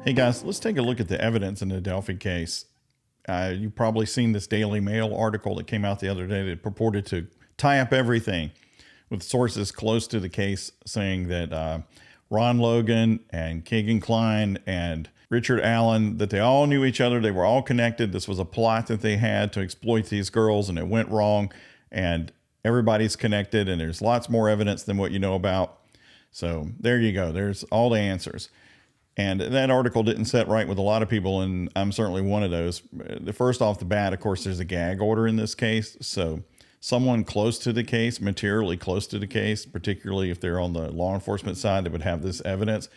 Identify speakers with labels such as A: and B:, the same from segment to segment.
A: Hey guys, let's take a look at the evidence in the Delphi case. You've probably seen this Daily Mail article that came out the other day that purported to tie up everything with sources close to the case saying that Ron Logan and Kegan Kline and Richard Allen, that they all knew each other. They were all connected. This was a plot that they had to exploit these girls, and it went wrong, and everybody's connected, and there's lots more evidence than what you know about. So there you go. There's all the answers. And that article didn't set right with a lot of people, and I'm certainly one of those. The first off the bat, of course, there's a gag order in this case. So someone close to the case, materially close to the case, particularly if they're on the law enforcement side that would have this evidence,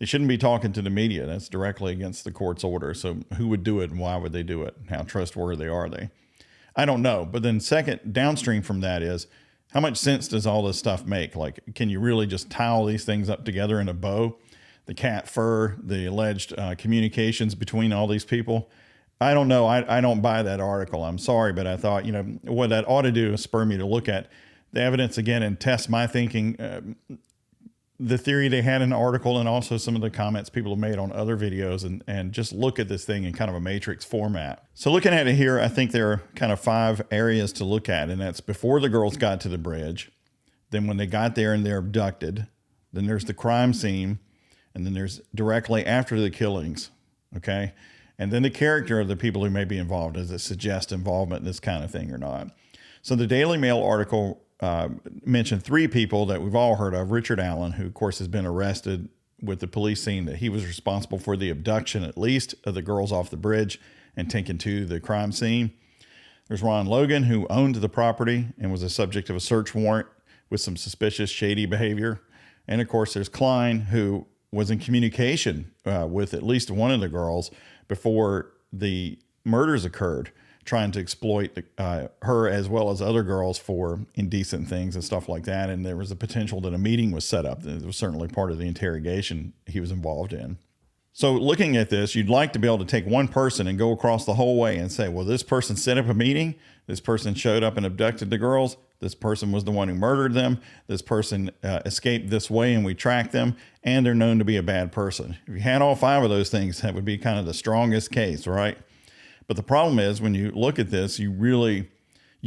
A: they shouldn't be talking to the media. That's directly against the court's order. So who would do it and why would they do it? How trustworthy are they? I don't know. But then second, downstream from that is, how much sense does all this stuff make? Like, can you really just tie all these things up together in a bow? The cat fur, the alleged communications between all these people. I don't know. I don't buy that article. I'm sorry, but I thought, what that ought to do is spur me to look at the evidence again and test my thinking, the theory they had in the article, and also some of the comments people have made on other videos, and just look at this thing in kind of a matrix format. So looking at it here, I think there are kind of 5 areas to look at, and that's before the girls got to the bridge, then when they got there and they're abducted, then there's the crime scene, and then there's directly after the killings, okay? And then the character of the people who may be involved. Does it suggest involvement in this kind of thing or not? So the Daily Mail article mentioned 3 people that we've all heard of. Richard Allen, who of course has been arrested with the police saying that he was responsible for the abduction, at least, of the girls off the bridge and taken to the crime scene. There's Ron Logan, who owned the property and was the subject of a search warrant with some suspicious, shady behavior. And of course, there's Klein, who was in communication with at least one of the girls before the murders occurred, trying to exploit her as well as other girls for indecent things and stuff like that. And there was a potential that a meeting was set up. That was certainly part of the interrogation he was involved in. So looking at this, you'd like to be able to take one person and go across the whole way and say, well, this person set up a meeting. This person showed up and abducted the girls. This person was the one who murdered them. This person escaped this way and we tracked them, and they're known to be a bad person. If you had all 5 of those things, that would be kind of the strongest case, right? But the problem is, when you look at this, you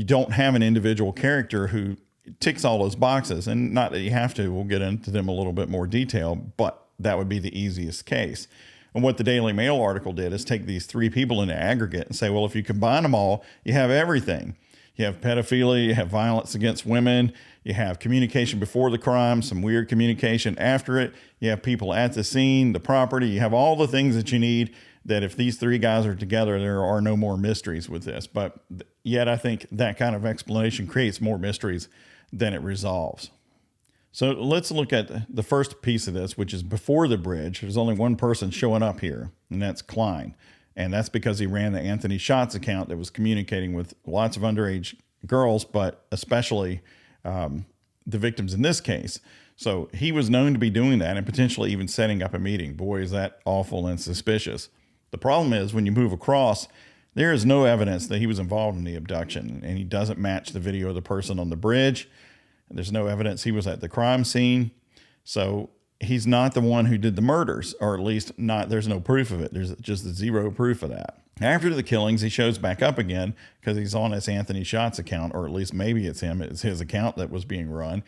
A: don't have an individual character who ticks all those boxes. And not that you have to, we'll get into them a little bit more detail, but that would be the easiest case. And what the Daily Mail article did is take these 3 people in the aggregate and say, well, if you combine them all, you have everything. You have pedophilia, you have violence against women, you have communication before the crime, some weird communication after it, you have people at the scene, the property, you have all the things that you need, that if these 3 guys are together, there are no more mysteries with this. But yet I think that kind of explanation creates more mysteries than it resolves. So let's look at the first piece of this, which is before the bridge. There's only one person showing up here, and that's Klein. And that's because he ran the Anthony Shots account that was communicating with lots of underage girls, but especially the victims in this case. So he was known to be doing that and potentially even setting up a meeting. Boy, is that awful and suspicious. The problem is, when you move across, there is no evidence that he was involved in the abduction, and he doesn't match the video of the person on the bridge. There's no evidence he was at the crime scene. So he's not the one who did the murders, or at least not, there's no proof of it. There's just 0 proof of that. After the killings, he shows back up again because he's on this Anthony Shots account, or at least maybe it's him, it's his account that was being run,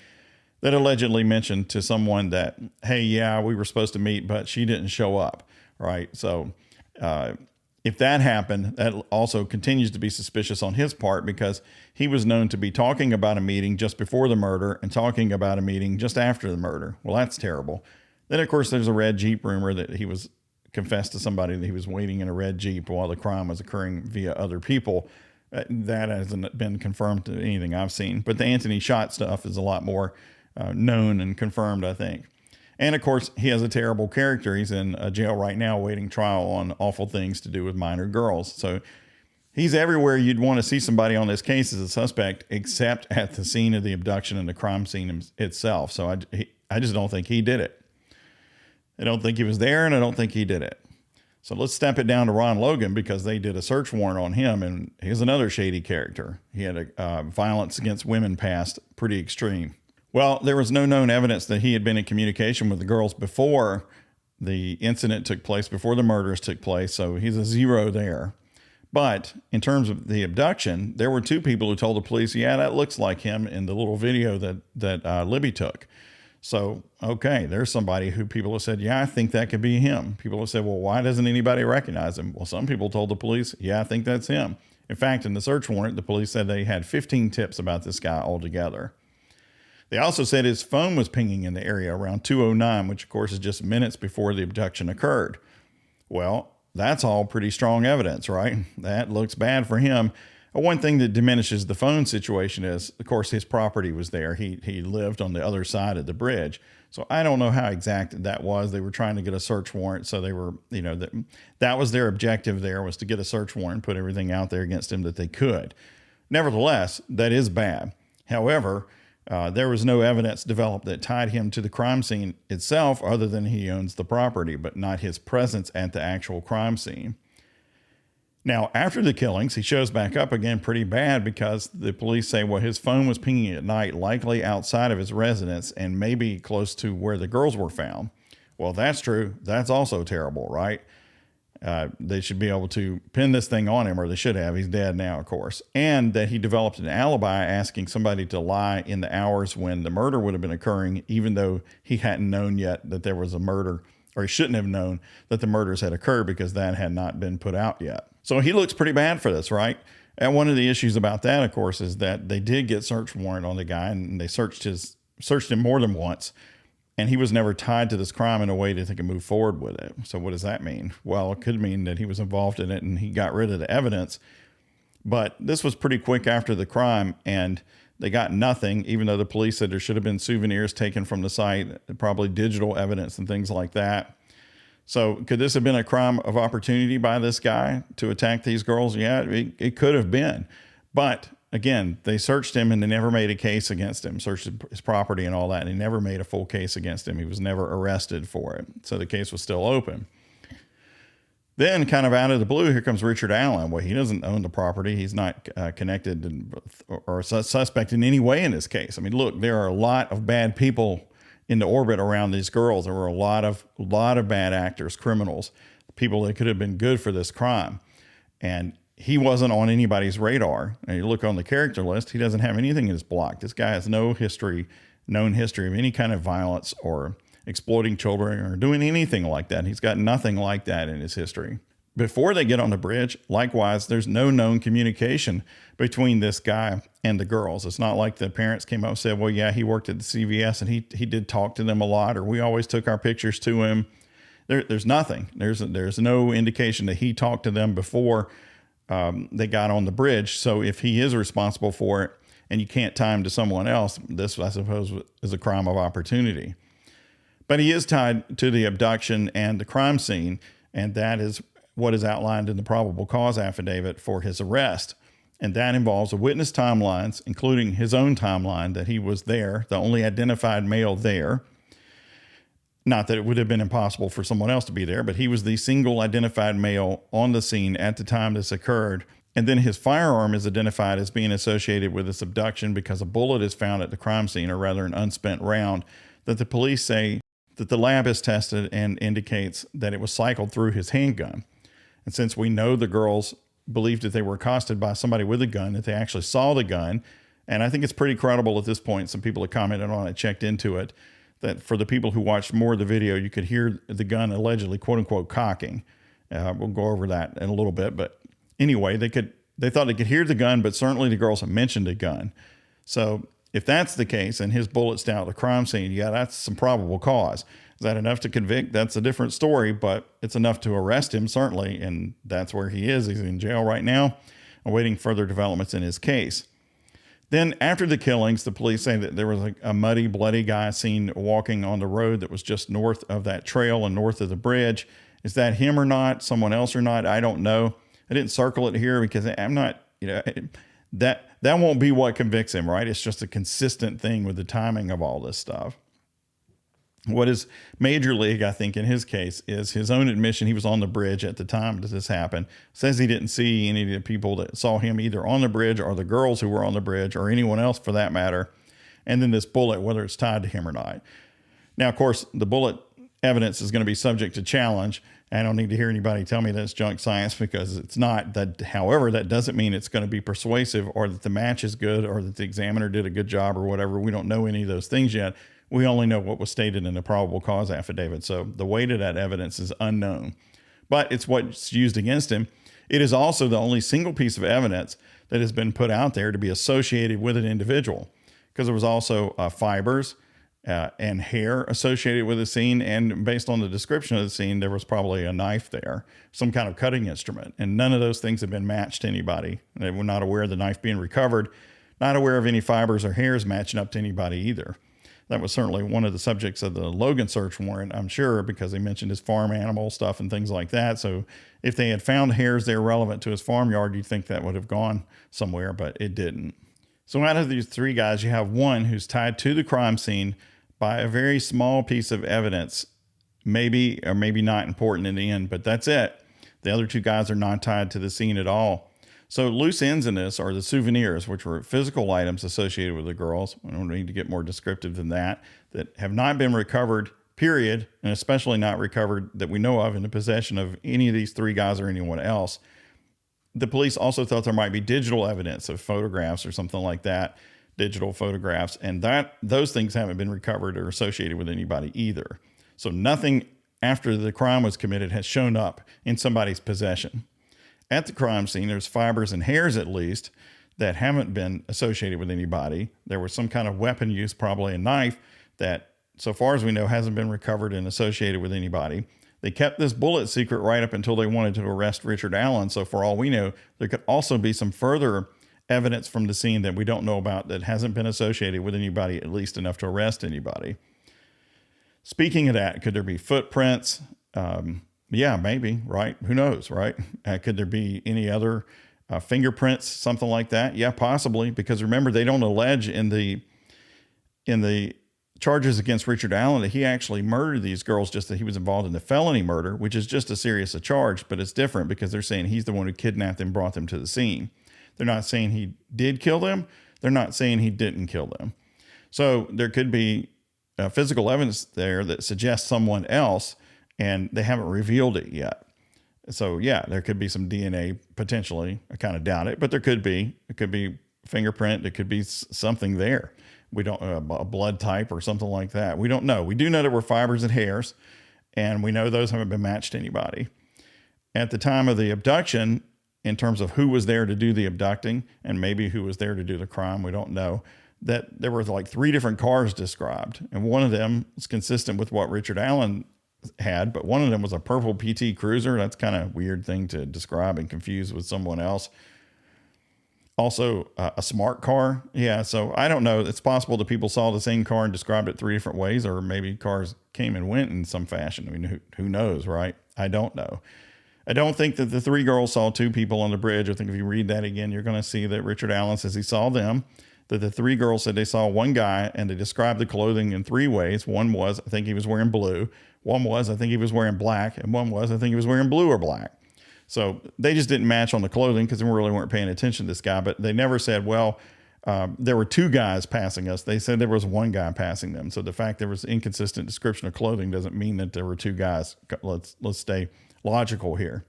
A: that allegedly mentioned to someone that, hey, yeah, we were supposed to meet, but she didn't show up, right? So if that happened, that also continues to be suspicious on his part, because he was known to be talking about a meeting just before the murder and talking about a meeting just after the murder. Well, that's terrible. Then, of course, there's a red Jeep rumor that he was confessed to somebody that he was waiting in a red Jeep while the crime was occurring via other people. That hasn't been confirmed to anything I've seen. But the Anthony Shot stuff is a lot more known and confirmed, I think. And of course, he has a terrible character. He's in a jail right now waiting trial on awful things to do with minor girls. So he's everywhere you'd want to see somebody on this case as a suspect, except at the scene of the abduction and the crime scene itself. So I just don't think he did it. I don't think he was there, and I don't think he did it. So let's step it down to Ron Logan, because they did a search warrant on him, and he's another shady character. He had a violence against women past, pretty extreme. Well, there was no known evidence that he had been in communication with the girls before The incident took place before the murders took place, so he's a 0 there. But in terms of the abduction, there were 2 people who told the police, yeah, that looks like him in the little video that Libby took. So, okay, there's somebody who people have said, yeah, I think that could be him. People have said, well, why doesn't anybody recognize him? Well, some people told the police, yeah, I think that's him. In fact, in the search warrant, the police said they had 15 tips about this guy altogether. They also said his phone was pinging in the area around 2:09, which of course is just minutes before the abduction occurred. Well, that's all pretty strong evidence, right? That looks bad for him. One thing that diminishes the phone situation is, of course, his property was there. He lived on the other side of the bridge. So I don't know how exact that was. They were trying to get a search warrant. So they were, that was their objective there, was to get a search warrant, put everything out there against him that they could. Nevertheless, that is bad. However, there was no evidence developed that tied him to the crime scene itself other than he owns the property, but not his presence at the actual crime scene. Now, after the killings, he shows back up again pretty bad because the police say, well, his phone was pinging at night, likely outside of his residence and maybe close to where the girls were found. Well, that's true. That's also terrible, right? They should be able to pin this thing on him, or they should have. He's dead now, of course. And that he developed an alibi asking somebody to lie in the hours when the murder would have been occurring, even though he hadn't known yet that there was a murder, or he shouldn't have known that the murders had occurred because that had not been put out yet. So he looks pretty bad for this, right? And one of the issues about that, of course, is that they did get search warrant on the guy, and they searched him more than once. And he was never tied to this crime in a way that they could move forward with it. So what does that mean? Well, it could mean that he was involved in it and he got rid of the evidence. But this was pretty quick after the crime, and they got nothing, even though the police said there should have been souvenirs taken from the site, probably digital evidence and things like that. So could this have been a crime of opportunity by this guy to attack these girls? Yeah, it could have been. But again, they searched him and they never made a case against him, searched his property and all that. And they never made a full case against him. He was never arrested for it. So the case was still open. Then kind of out of the blue, here comes Richard Allen. Well, he doesn't own the property. He's not connected or suspect in any way in this case. I mean, look, there are a lot of bad people in the orbit around these girls. There were a lot of bad actors, criminals, people that could have been good for this crime. And he wasn't on anybody's radar. And you look on the character list, he doesn't have anything in his block. This guy has no known history of any kind of violence or exploiting children or doing anything like that. He's got nothing like that in his history. Before they get on the bridge, likewise, there's no known communication between this guy and the girls. It's not like the parents came up and said, well, yeah, he worked at the CVS and he did talk to them a lot, or we always took our pictures to him. There's nothing. There's no indication that he talked to them before they got on the bridge. So if he is responsible for it and you can't tie him to someone else, this, I suppose, is a crime of opportunity. But he is tied to the abduction and the crime scene, and that is what is outlined in the probable cause affidavit for his arrest. And that involves the witness timelines, including his own timeline that he was there, the only identified male there. Not that it would have been impossible for someone else to be there, but he was the single identified male on the scene at the time this occurred. And then his firearm is identified as being associated with this abduction because a bullet is found at the crime scene, or rather an unspent round, that the police say that the lab has tested and indicates that it was cycled through his handgun. And since we know the girls believed that they were accosted by somebody with a gun, that they actually saw the gun, and I think it's pretty credible at this point, some people have commented on it, checked into it, that for the people who watched more of the video, you could hear the gun allegedly, quote unquote, cocking. We'll go over that in a little bit, but anyway, they thought they could hear the gun, but certainly the girls have mentioned a gun. So if that's the case and his bullets down at the crime scene, yeah, that's some probable cause. Is that enough to convict? That's a different story, but it's enough to arrest him, certainly, and that's where he is. He's in jail right now, awaiting further developments in his case. Then after the killings, the police say that there was a muddy, bloody guy seen walking on the road that was just north of that trail and north of the bridge. Is that him or not? Someone else or not? I don't know. I didn't circle it here because I'm not, that won't be what convicts him, right? It's just a consistent thing with the timing of all this stuff. What is major league, I think, in his case is his own admission. He was on the bridge at the time that this happened. Says he didn't see any of the people that saw him either on the bridge or the girls who were on the bridge or anyone else for that matter. And then this bullet, whether it's tied to him or not. Now, of course, the bullet evidence is going to be subject to challenge. I don't need to hear anybody tell me that's junk science, because it's not. That, however, that doesn't mean it's going to be persuasive, or that the match is good, or that the examiner did a good job, or whatever. We don't know any of those things yet. We only know what was stated in the probable cause affidavit. So the weight of that evidence is unknown, but it's what's used against him. It is also the only single piece of evidence that has been put out there to be associated with an individual, because there was also fibers and hair associated with the scene. And based on the description of the scene, there was probably a knife there, some kind of cutting instrument. And none of those things have been matched to anybody. They were not aware of the knife being recovered, not aware of any fibers or hairs matching up to anybody either. That was certainly one of the subjects of the Logan search warrant, I'm sure, because they mentioned his farm animal stuff and things like that. So if they had found hairs there relevant to his farmyard, you'd think that would have gone somewhere, but it didn't. So out of these three guys, you have one who's tied to the crime scene by a very small piece of evidence, maybe or maybe not important in the end, but that's it. The other two guys are not tied to the scene at all. So loose ends in this are the souvenirs, which were physical items associated with the girls. We don't need to get more descriptive than that have not been recovered, period, and especially not recovered that we know of in the possession of any of these three guys or anyone else. The police also thought there might be digital evidence of photographs or something like that, digital photographs, and those things haven't been recovered or associated with anybody either. So nothing after the crime was committed has shown up in somebody's possession. At the crime scene, there's fibers and hairs, at least, that haven't been associated with anybody. There was some kind of weapon use, probably a knife, that, so far as we know, hasn't been recovered and associated with anybody. They kept this bullet secret right up until they wanted to arrest Richard Allen. So for all we know, there could also be some further evidence from the scene that we don't know about that hasn't been associated with anybody, at least enough to arrest anybody. Speaking of that, could there be footprints? Yeah, maybe, right? Who knows, right? Could there be any other fingerprints, something like that? Yeah, possibly, because remember, they don't allege in the charges against Richard Allen that he actually murdered these girls, just that he was involved in the felony murder, which is just as serious a charge, but it's different because they're saying he's the one who kidnapped them, brought them to the scene. They're not saying he did kill them. They're not saying he didn't kill them. So there could be physical evidence there that suggests someone else, and they haven't revealed it yet. So yeah, there could be some DNA potentially. I kind of doubt it, but there could be. It could be fingerprint. It could be something there. We don't, a blood type or something like that. We don't know. We do know there were fibers and hairs, and we know those haven't been matched to anybody. At the time of the abduction, in terms of who was there to do the abducting and maybe who was there to do the crime, we don't know, that there were like 3 different cars described. And one of them is consistent with what Richard Allen had, but one of them was a purple PT Cruiser. That's kind of a weird thing to describe and confuse with someone else. Also, a smart car. Yeah, so I don't know. It's possible that people saw the same car and described it 3 different ways, or maybe cars came and went in some fashion. I mean, who knows, right? I don't know. I don't think that the 3 girls saw 2 people on the bridge. I think if you read that again, you're going to see that Richard Allen says he saw them, that the 3 girls said they saw one guy, and they described the clothing in 3 ways. One was, I think he was wearing blue. One was, I think he was wearing black. And one was, I think he was wearing blue or black. So they just didn't match on the clothing because they really weren't paying attention to this guy. But they never said, well, there were 2 guys passing us. They said there was 1 guy passing them. So the fact there was inconsistent description of clothing doesn't mean that there were 2 guys. Let's stay logical here.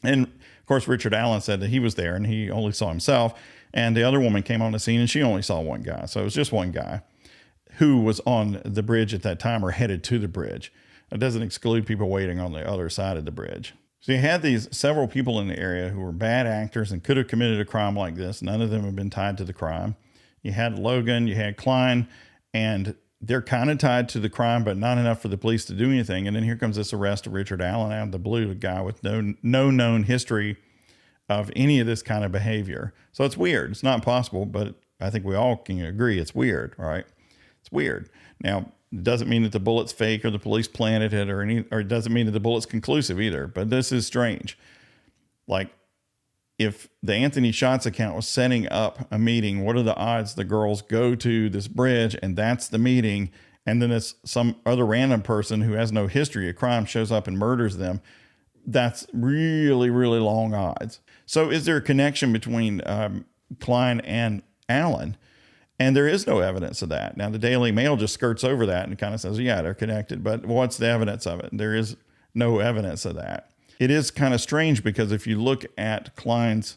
A: And of course, Richard Allen said that he was there and he only saw himself. And the other woman came on the scene and she only saw 1 guy. So it was just 1 guy who was on the bridge at that time or headed to the bridge. It doesn't exclude people waiting on the other side of the bridge. So you had these several people in the area who were bad actors and could have committed a crime like this. None of them have been tied to the crime. You had Logan, you had Klein, and they're kind of tied to the crime, but not enough for the police to do anything. And then here comes this arrest of Richard Allen out of the blue, a guy with no known history of any of this kind of behavior. So it's weird. It's not possible, but I think we all can agree it's weird, right? It's weird. Now, it doesn't mean that the bullet's fake or the police planted it or it doesn't mean that the bullet's conclusive either, but this is strange. Like, if the Anthony Shots account was setting up a meeting, what are the odds the girls go to this bridge and that's the meeting, and then it's some other random person who has no history of crime shows up and murders them? That's really, really long odds. So is there a connection between Klein and Allen? And there is no evidence of that. Now, the Daily Mail just skirts over that and kind of says, yeah, they're connected. But what's the evidence of it? There is no evidence of that. It is kind of strange because if you look at Klein's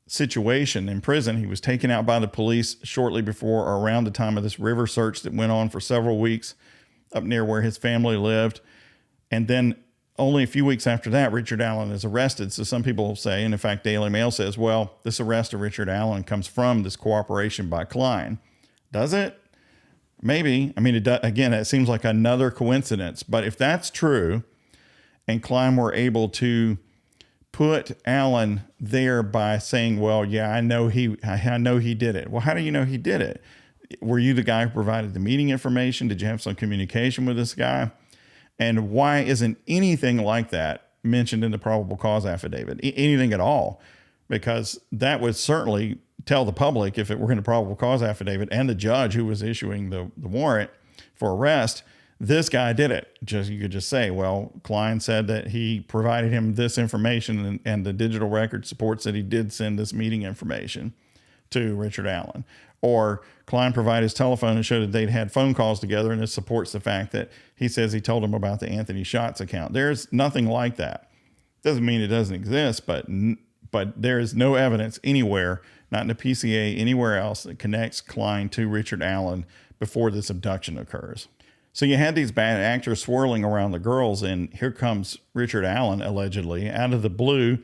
A: situation in prison, he was taken out by the police shortly before or around the time of this river search that went on for several weeks up near where his family lived. And then only a few weeks after that, Richard Allen is arrested. So some people say, and in fact, Daily Mail says, well, this arrest of Richard Allen comes from this cooperation by Klein. Does it? Maybe. I mean, again, it seems like another coincidence. But if that's true, and Klein were able to put Allen there by saying, well, yeah, I know he did it. Well, how do you know he did it? Were you the guy who provided the meeting information? Did you have some communication with this guy? And why isn't anything like that mentioned in the probable cause affidavit? Anything at all? Because that would certainly tell the public, if it were in the probable cause affidavit, and the judge who was issuing the warrant for arrest, this guy did it. You could just say, well, Klein said that he provided him this information, and the digital record supports that he did send this meeting information to Richard Allen. Or Klein provided his telephone and showed that they'd had phone calls together, and this supports the fact that he says he told him about the Anthony Schatz account. There's nothing like that. Doesn't mean it doesn't exist, but there is no evidence anywhere, not in the PCA, anywhere else, that connects Klein to Richard Allen before this abduction occurs. So you had these bad actors swirling around the girls, and here comes Richard Allen, allegedly, out of the blue,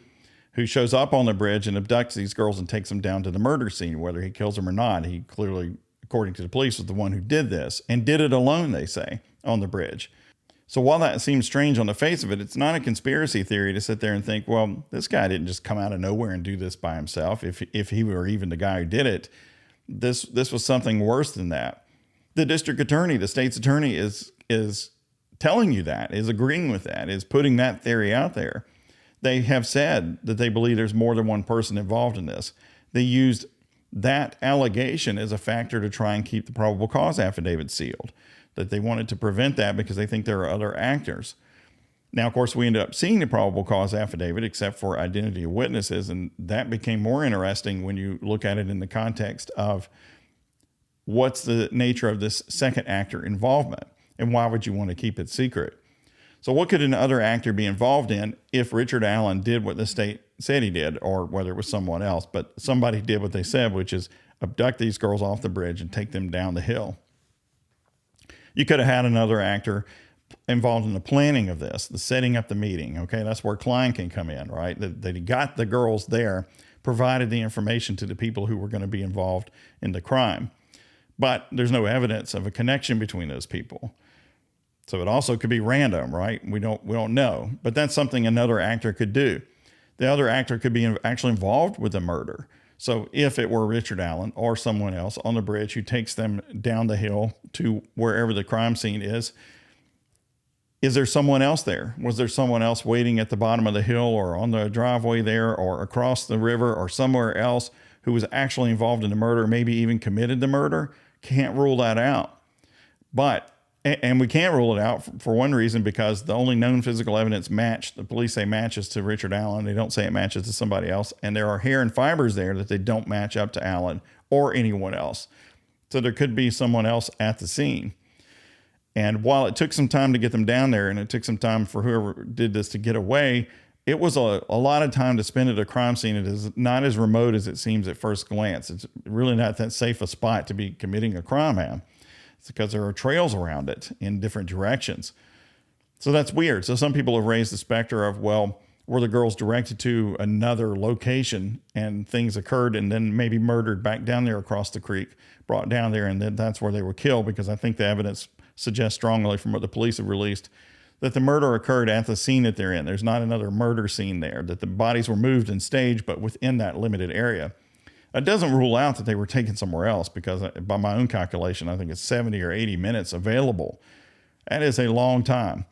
A: who shows up on the bridge and abducts these girls and takes them down to the murder scene. Whether he kills them or not, he clearly, according to the police, was the one who did this, and did it alone, they say, on the bridge. So while that seems strange on the face of it, it's not a conspiracy theory to sit there and think, well, this guy didn't just come out of nowhere and do this by himself. If he were even the guy who did it, this was something worse than that. The district attorney, the state's attorney, is telling you that, is agreeing with that, is putting that theory out there. They have said that they believe there's more than one person involved in this. They used that allegation as a factor to try and keep the probable cause affidavit sealed, that they wanted to prevent that because they think there are other actors. Now, of course, we ended up seeing the probable cause affidavit except for identity of witnesses, and that became more interesting when you look at it in the context of what's the nature of this second actor involvement, and why would you want to keep it secret? So what could another actor be involved in if Richard Allen did what the state said he did, or whether it was someone else, but somebody did what they said, which is abduct these girls off the bridge and take them down the hill? You could have had another actor involved in the planning of this, the setting up the meeting. Okay, that's where Klein can come in, right? That he got the girls there, provided the information to the people who were going to be involved in the crime. But there's no evidence of a connection between those people. So it also could be random, right? We don't know. But that's something another actor could do. The other actor could be actually involved with the murder. So if it were Richard Allen or someone else on the bridge who takes them down the hill to wherever the crime scene is there someone else there? Was there someone else waiting at the bottom of the hill or on the driveway there or across the river or somewhere else who was actually involved in the murder, maybe even committed the murder? Can't rule that out. And we can't rule it out for one reason, because the only known physical evidence the police say matches to Richard Allen. They don't say it matches to somebody else. And there are hair and fibers there that they don't match up to Allen or anyone else. So there could be someone else at the scene. And while it took some time to get them down there, and it took some time for whoever did this to get away, it was a lot of time to spend at a crime scene. It is not as remote as it seems at first glance. It's really not that safe a spot to be committing a crime at. It's because there are trails around it in different directions. So that's weird. So some people have raised the specter of, well, were the girls directed to another location and things occurred and then maybe murdered back down there across the creek, brought down there, and then that's where they were killed? Because I think the evidence suggests strongly from what the police have released that the murder occurred at the scene that they're in. There's not another murder scene there, that the bodies were moved and staged, but within that limited area. It doesn't rule out that they were taken somewhere else, because by my own calculation, I think it's 70 or 80 minutes available. That is a long time.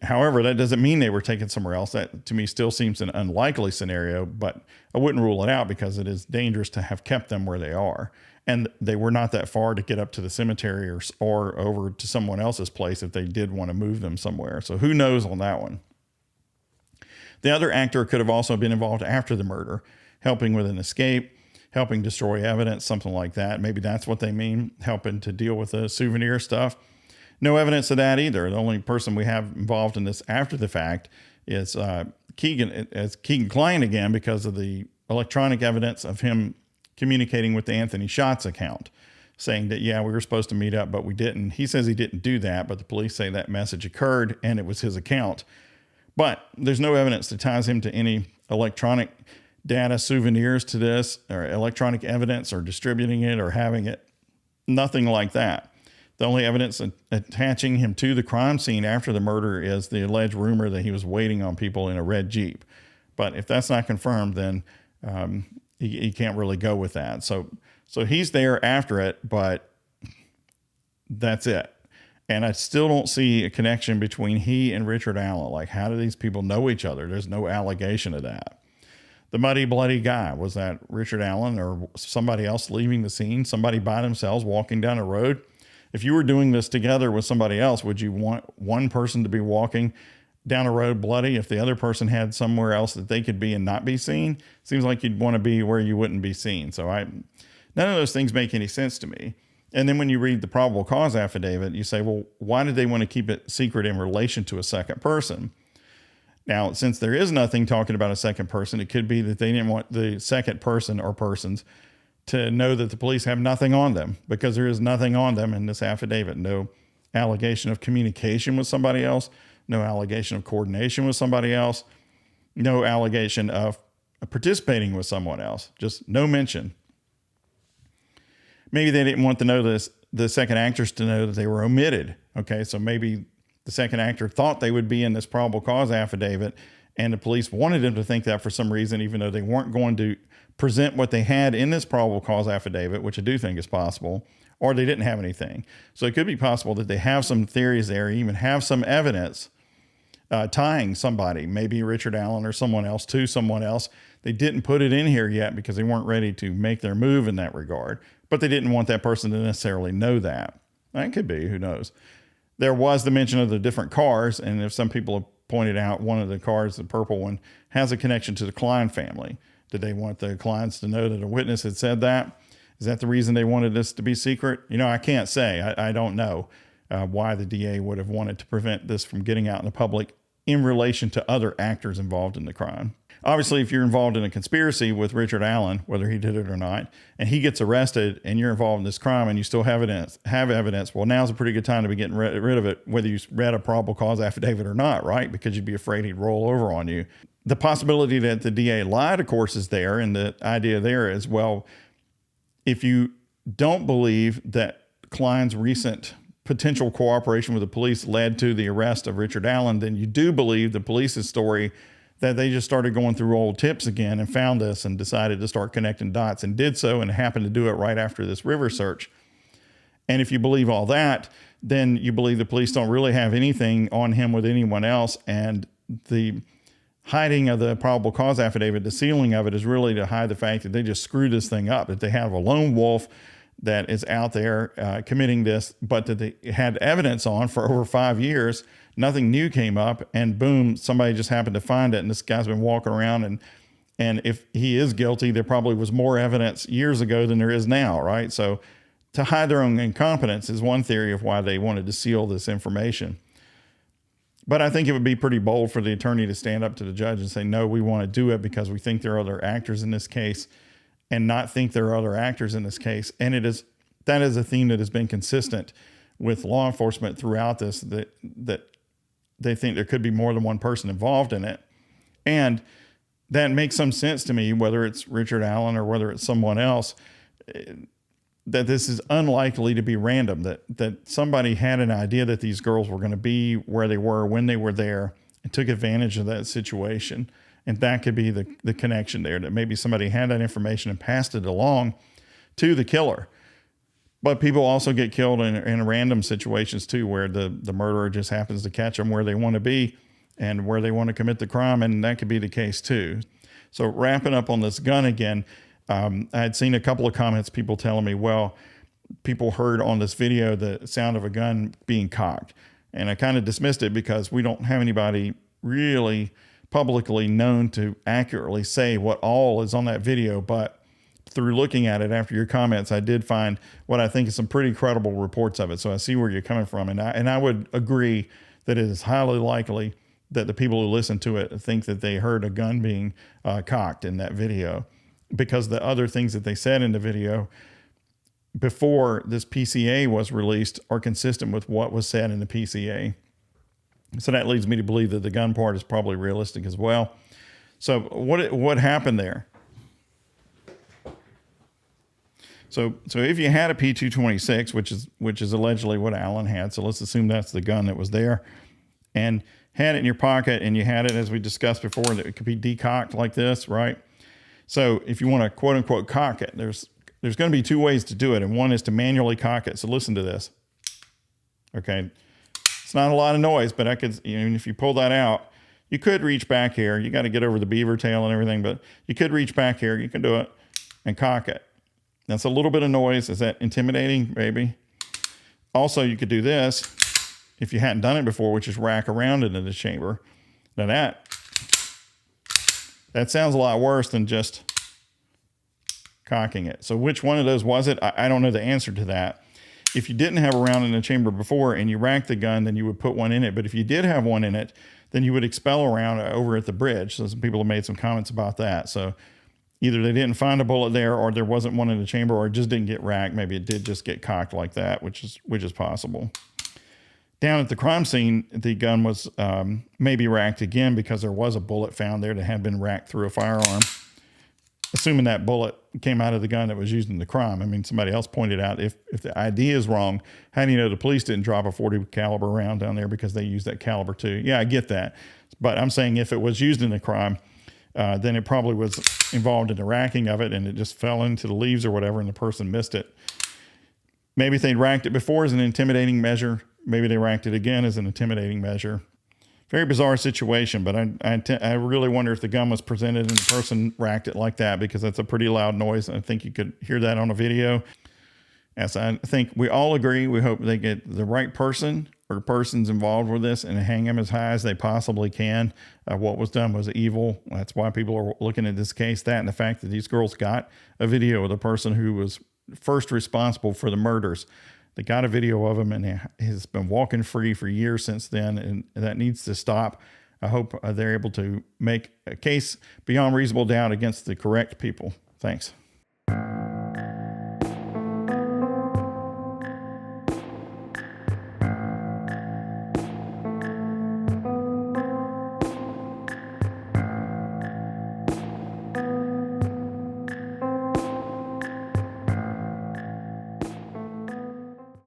A: However, that doesn't mean they were taken somewhere else. That to me still seems an unlikely scenario, but I wouldn't rule it out because it is dangerous to have kept them where they are. And they were not that far to get up to the cemetery or over to someone else's place if they did want to move them somewhere. So who knows on that one. The other actor could have also been involved after the murder, helping with an escape, helping destroy evidence, something like that. Maybe that's what they mean, helping to deal with the souvenir stuff. No evidence of that either. The only person we have involved in this after the fact is Kegan Kline again, because of the electronic evidence of him communicating with the Anthony Shots account, saying that, yeah, we were supposed to meet up, but we didn't. He says he didn't do that, but the police say that message occurred and it was his account. But there's no evidence that ties him to any electronic data souvenirs to this, or electronic evidence, or distributing it, or having it. Nothing like that. The only evidence attaching him to the crime scene after the murder is the alleged rumor that he was waiting on people in a red Jeep. But if that's not confirmed, then he can't really go with that. So he's there after it, but that's it. And I still don't see a connection between he and Richard Allen. Like, how do these people know each other? There's no allegation of that. The muddy, bloody guy, was that Richard Allen or somebody else leaving the scene? Somebody by themselves walking down a road? If you were doing this together with somebody else, would you want one person to be walking down a road bloody if the other person had somewhere else that they could be and not be seen? Seems like you'd want to be where you wouldn't be seen. So none of those things make any sense to me. And then when you read the probable cause affidavit, you say, well, why did they want to keep it secret in relation to a second person? Now, since there is nothing talking about a second person, it could be that they didn't want the second person or persons to know that the police have nothing on them, because there is nothing on them in this affidavit. No allegation of communication with somebody else, no allegation of coordination with somebody else, no allegation of participating with someone else, just no mention. Maybe they didn't want to know this, the second actors to know that they were omitted. Okay, so maybe the second actor thought they would be in this probable cause affidavit, and the police wanted them to think that for some reason, even though they weren't going to present what they had in this probable cause affidavit, which I do think is possible, or they didn't have anything. So it could be possible that they have some theories there, even have some evidence tying somebody, maybe Richard Allen or someone else, to someone else. They didn't put it in here yet because they weren't ready to make their move in that regard, but they didn't want that person to necessarily know that. That could be, who knows. There was the mention of the different cars, and if some people have pointed out, one of the cars, the purple one, has a connection to the Klein family. Did they want the Kleins to know that a witness had said that? Is that the reason they wanted this to be secret? I can't say. I don't know why the DA would have wanted to prevent this from getting out in the public in relation to other actors involved in the crime. Obviously, if you're involved in a conspiracy with Richard Allen, whether he did it or not, and he gets arrested and you're involved in this crime and you still have evidence, well, now's a pretty good time to be getting rid of it, whether you read a probable cause affidavit or not, right? Because you'd be afraid he'd roll over on you. The possibility that the DA lied, of course, is there. And the idea there is, well, if you don't believe that Klein's recent potential cooperation with the police led to the arrest of Richard Allen, then you do believe the police's story that they just started going through old tips again and found this and decided to start connecting dots, and did so, and happened to do it right after this river search. And if you believe all that, then you believe the police don't really have anything on him with anyone else. And the hiding of the probable cause affidavit, the sealing of it, is really to hide the fact that they just screwed this thing up, that they have a lone wolf that is out there committing this, but that they had evidence on for over 5 years. Nothing new came up, and boom, somebody just happened to find it. And this guy's been walking around, and if he is guilty, there probably was more evidence years ago than there is now, right? So to hide their own incompetence is one theory of why they wanted to seal this information. But I think it would be pretty bold for the attorney to stand up to the judge and say, no, we want to do it because we think there are other actors in this case, and not think there are other actors in this case. And that is a theme that has been consistent with law enforcement throughout this, that they think there could be more than one person involved in it. And that makes some sense to me, whether it's Richard Allen or whether it's someone else, that this is unlikely to be random, that somebody had an idea that these girls were going to be where they were when they were there and took advantage of that situation. And that could be the connection there, that maybe somebody had that information and passed it along to the killer. But people also get killed in random situations too, where the murderer just happens to catch them where they want to be and where they want to commit the crime. And that could be the case too. So wrapping up on this gun again, I had seen a couple of comments, people telling me, well, people heard on this video the sound of a gun being cocked. And I kind of dismissed it because we don't have anybody really publicly known to accurately say what all is on that video. But through looking at it after your comments, I did find what I think is some pretty credible reports of it. So I see where you're coming from. And I would agree that it is highly likely that the people who listen to it think that they heard a gun being cocked in that video, because the other things that they said in the video before this PCA was released are consistent with what was said in the PCA. So that leads me to believe that the gun part is probably realistic as well. So what happened there? So if you had a P226, which is allegedly what Allen had, so let's assume that's the gun that was there, and had it in your pocket, and you had it, as we discussed before, that it could be decocked like this, right? So if you want to quote unquote cock it, there's going to be two ways to do it, and one is to manually cock it. So listen to this. Okay, it's not a lot of noise, but I could, if you pull that out, you could reach back here. You got to get over the beaver tail and everything, but you could reach back here. You can do it and cock it. That's a little bit of noise. Is that intimidating? Maybe. Also, you could do this if you hadn't done it before, which is rack around into the chamber. Now that sounds a lot worse than just cocking it. So which one of those was it? I don't know the answer to that. If you didn't have a round in the chamber before and you racked the gun, then you would put one in it. But if you did have one in it, then you would expel a round over at the bridge. So some people have made some comments about that. So either they didn't find a bullet there, or there wasn't one in the chamber, or it just didn't get racked. Maybe it did just get cocked like that, which is possible. Down at the crime scene, the gun was maybe racked again because there was a bullet found there that had been racked through a firearm. Assuming that bullet came out of the gun that was used in the crime. I mean, somebody else pointed out if the ID is wrong, how do you know the police didn't drop a .40 caliber round down there because they used that caliber too? Yeah, I get that. But I'm saying if it was used in the crime, then it probably was involved in the racking of it, and it just fell into the leaves or whatever, and the person missed it. Maybe if they'd racked it before as an intimidating measure, maybe they racked it again as an intimidating measure. Very bizarre situation, but I really wonder if the gun was presented and the person racked it like that, because that's a pretty loud noise. I think you could hear that on a video. As I think we all agree, we hope they get the right person or persons involved with this and hang them as high as they possibly can. What was done was evil. That's why people are looking at this case. That and the fact that these girls got a video of the person who was first responsible for the murders. They got a video of him, and he's been walking free for years since then, and that needs to stop. I hope they're able to make a case beyond reasonable doubt against the correct people. Thanks.